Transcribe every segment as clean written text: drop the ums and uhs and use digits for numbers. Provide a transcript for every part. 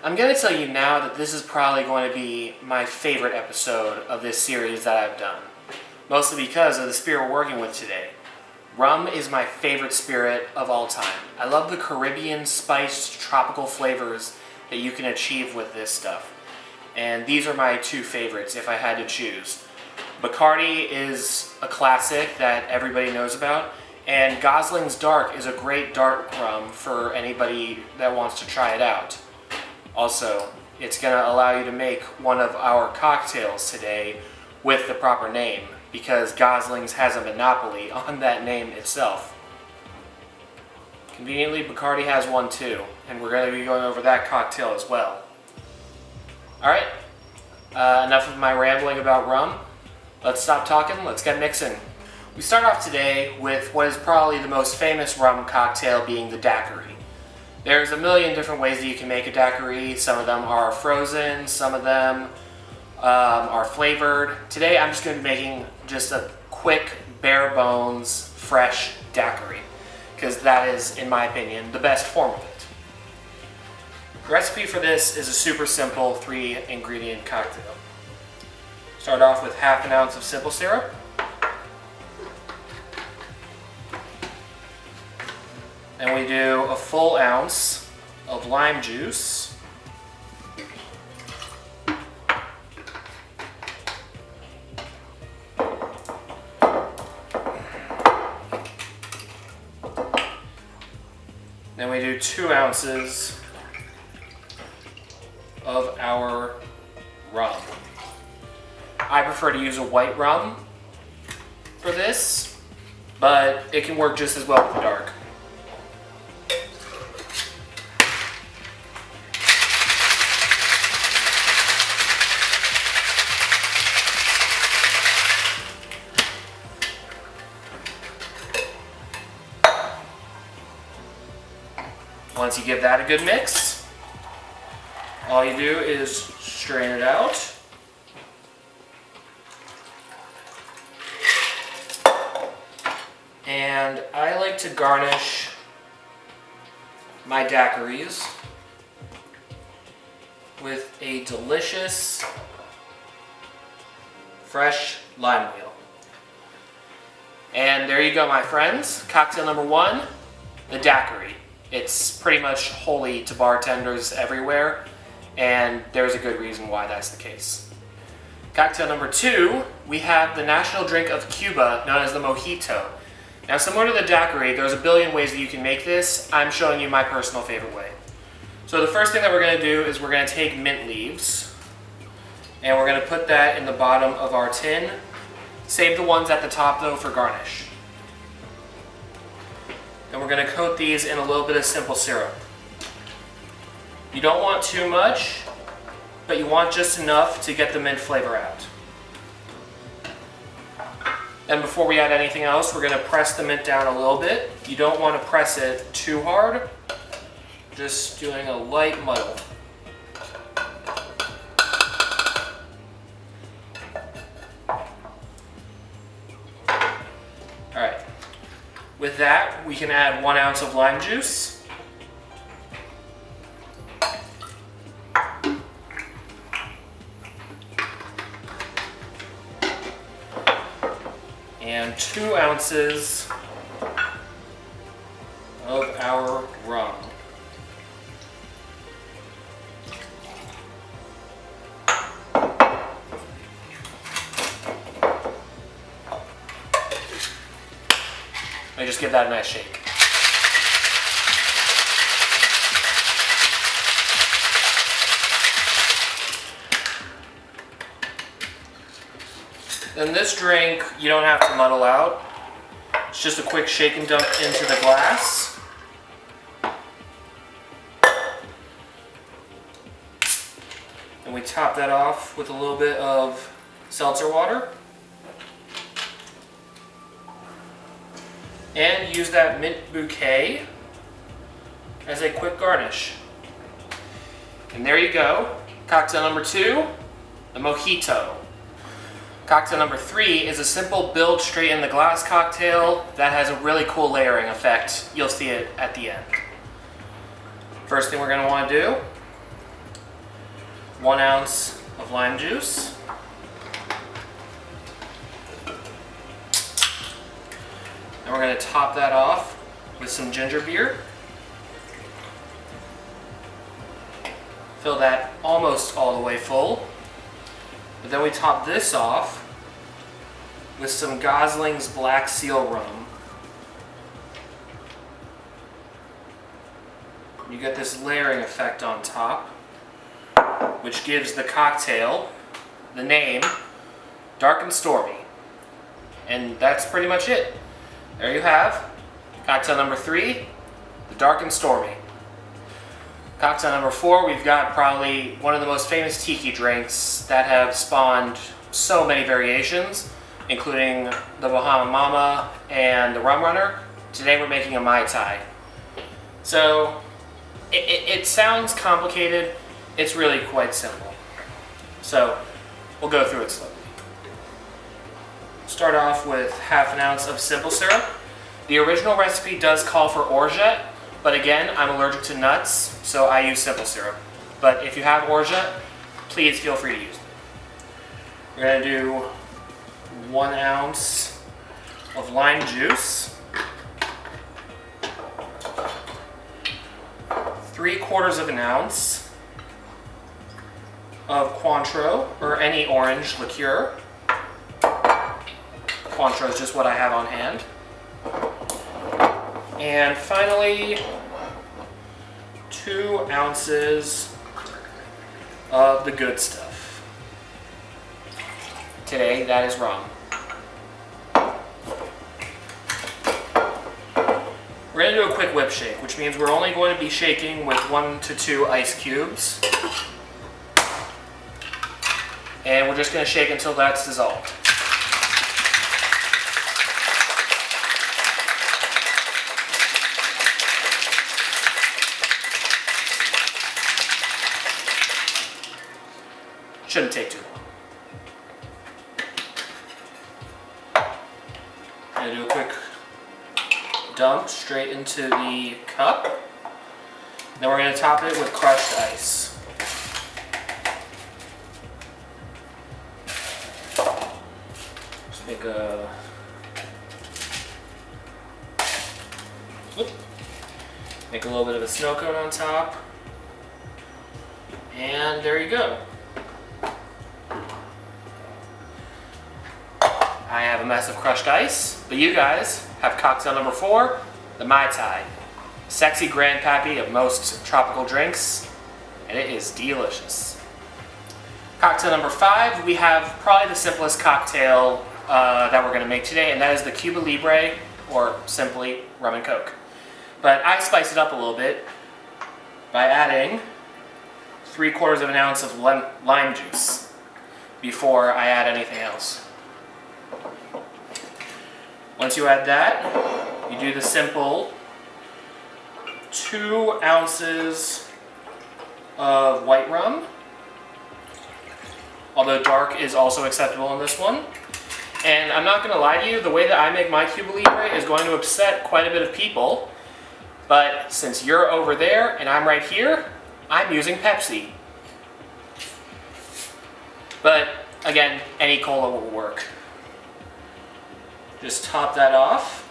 I'm going to tell you now that this is probably going to be my favorite episode of this series that I've done. Mostly because of the spirit we're working with today. Rum is my favorite spirit of all time. I love the Caribbean spiced tropical flavors that you can achieve with this stuff. And these are my two favorites if I had to choose. Bacardi is a classic that everybody knows about. And Gosling's Dark is a great dark rum for anybody that wants to try it out. Also, it's going to allow you to make one of our cocktails today with the proper name, because Gosling's has a monopoly on that name itself. Conveniently, Bacardi has one too, and we're going to be going over that cocktail as well. Alright, enough of my rambling about rum. Let's stop talking, let's get mixing. We start off today with what is probably the most famous rum cocktail, being the daiquiri. There's a million different ways that you can make a daiquiri. Some of them are frozen, some of them are flavored. Today I'm just going to be making just a quick, bare bones, fresh daiquiri, because that is, in my opinion, the best form of it. The recipe for this is a super simple 3-ingredient cocktail. Start off with half an ounce of simple syrup. Then we do a full ounce of lime juice. Then we do 2 ounces of our rum. I prefer to use a white rum for this, but it can work just as well with the dark. Once you give that a good mix, all you do is strain it out. And I like to garnish my daiquiris with a delicious fresh lime wheel. And there you go, my friends. Cocktail number 1, the daiquiri. It's pretty much holy to bartenders everywhere, and there's a good reason why that's the case. Cocktail number 2, we have the national drink of Cuba, known as the Mojito. Now, similar to the daiquiri, there's a billion ways that you can make this. I'm showing you my personal favorite way. So the first thing that we're going to do is we're going to take mint leaves, and we're going to put that in the bottom of our tin. Save the ones at the top, though, for garnish. And we're going to coat these in a little bit of simple syrup. You don't want too much, but you want just enough to get the mint flavor out. And before we add anything else, we're going to press the mint down a little bit. You don't want to press it too hard, just doing a light muddle. Alright. With that, we can add 1 ounce of lime juice. And 2 ounces of our rum. I just give that a nice shake. Then this drink, you don't have to muddle out. It's just a quick shake and dump into the glass. And we top that off with a little bit of seltzer water. And use that mint bouquet as a quick garnish. And there you go. Cocktail number 2, the Mojito. Cocktail number 3 is a simple build straight in the glass cocktail that has a really cool layering effect. You'll see it at the end. First thing we're going to want to do 1 ounce of lime juice. And we're going to top that off with some ginger beer. Fill that almost all the way full. But then we top this off with some Gosling's Black Seal rum. You get this layering effect on top, which gives the cocktail the name Dark and Stormy. And that's pretty much it. There you have cocktail number 3, the Dark and Stormy. Cocktail number 4, we've got probably one of the most famous tiki drinks that have spawned so many variations, including the Bahama Mama and the Rum Runner. Today we're making a Mai Tai. So it sounds complicated, it's really quite simple. So we'll go through it slowly. Start off with half an ounce of simple syrup. The original recipe does call for orgeat, but again, I'm allergic to nuts, so I use simple syrup. But if you have orgeat, please feel free to use it. We're going to do 1 ounce of lime juice, 3/4 of an ounce of Cointreau, or any orange liqueur. Cointreau is just what I have on hand. And finally, 2 ounces of the good stuff. Today, that is rum. We're going to do a quick whip shake, which means we're only going to be shaking with 1 to 2 ice cubes. And we're just going to shake until that's dissolved. Shouldn't take too long. I'm going to do a quick dump straight into the cup. Then we're going to top it with crushed ice. Just make a little bit of a snow cone on top. And there you go. I have a mess of crushed ice, but you guys have cocktail number 4, the Mai Tai. Sexy grandpappy of most tropical drinks, and it is delicious. Cocktail number 5, we have probably the simplest cocktail that we're going to make today, and that is the Cuba Libre, or simply rum and coke. But I spice it up a little bit by adding 3/4 of an ounce of lime juice before I add anything else. Once you add that, you do the simple 2 ounces of white rum, although dark is also acceptable in this one. And I'm not going to lie to you, the way that I make my Cuba Libre is going to upset quite a bit of people, but since you're over there and I'm right here, I'm using Pepsi. But again, any cola will work. Just top that off.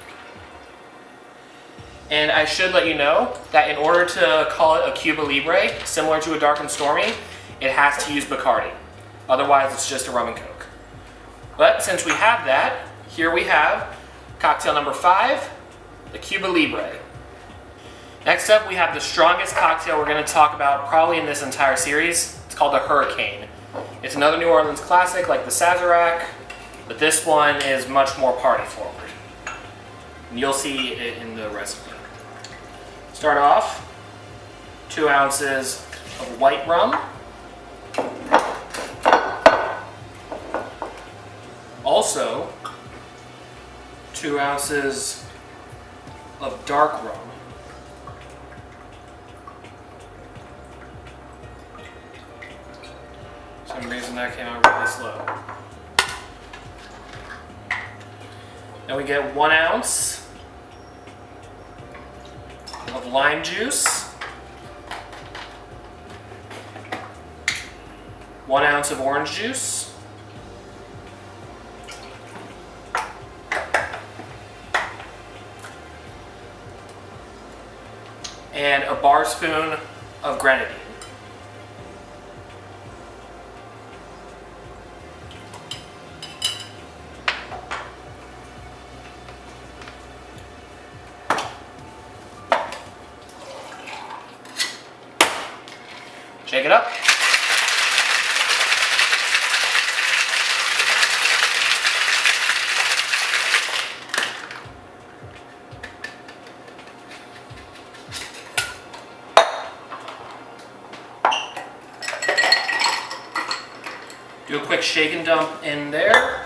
And I should let you know that in order to call it a Cuba Libre, similar to a Dark and Stormy, it has to use Bacardi. Otherwise, it's just a rum and coke. But since we have that, here we have cocktail number 5, the Cuba Libre. Next up, we have the strongest cocktail we're going to talk about probably in this entire series. It's called the Hurricane. It's another New Orleans classic like the Sazerac, but this one is much more party forward. And you'll see it in the recipe. Start off, 2 ounces of white rum. Also, 2 ounces of dark rum. For some reason that came out really slow. Then we get 1 ounce of lime juice. 1 ounce of orange juice, and a bar spoon of grenadine. Shake it up. Do a quick shake and dump in there,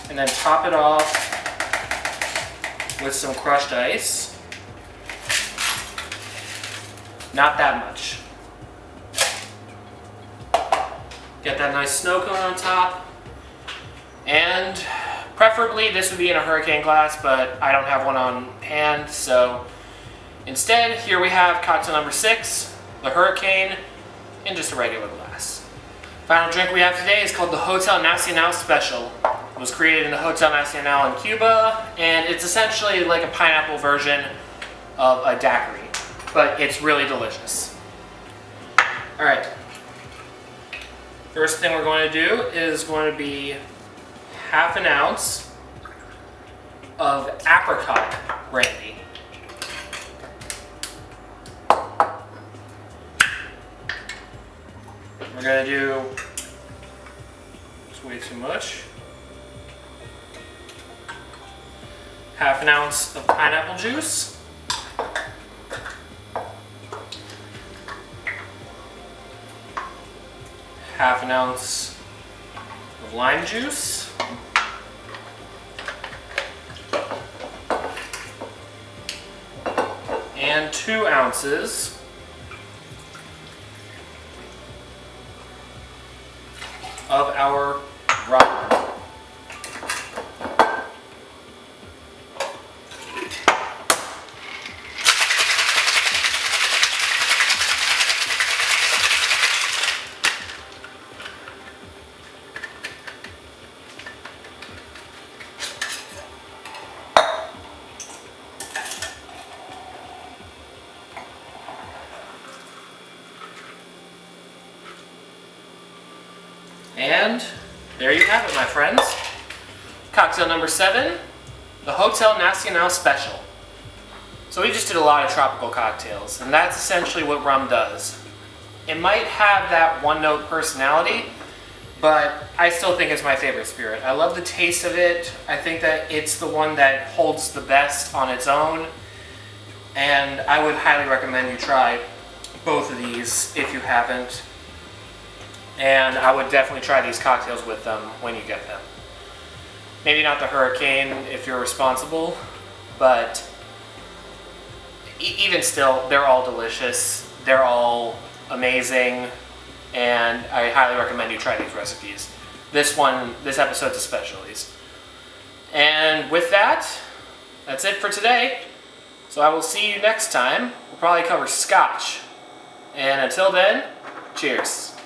and then top it off with some crushed ice. Not that much. Get that nice snow cone on top, and preferably this would be in a hurricane glass, but I don't have one on hand, so instead here we have cocktail number 6, the Hurricane, in just a regular glass. Final drink we have today is called the Hotel Nacional Special. It was created in the Hotel Nacional in Cuba, and it's essentially like a pineapple version of a daiquiri, but it's really delicious. Alright. First thing we're going to do is going to be half an ounce of apricot brandy. We're going to do, it's way too much, half an ounce of pineapple juice. Half an ounce of lime juice, and 2 ounces of our rum. And there you have it, my friends. Cocktail number 7, the Hotel Nacional Special. So we just did a lot of tropical cocktails, and that's essentially what rum does. It might have that one-note personality, but I still think it's my favorite spirit. I love the taste of it. I think that it's the one that holds the best on its own, and I would highly recommend you try both of these if you haven't. And I would definitely try these cocktails with them when you get them. Maybe not the Hurricane if you're responsible, but even still, they're all delicious. They're all amazing, and I highly recommend you try these recipes. This episode's a specialties. And with that, that's it for today. So I will see you next time. We'll probably cover scotch. And until then, cheers.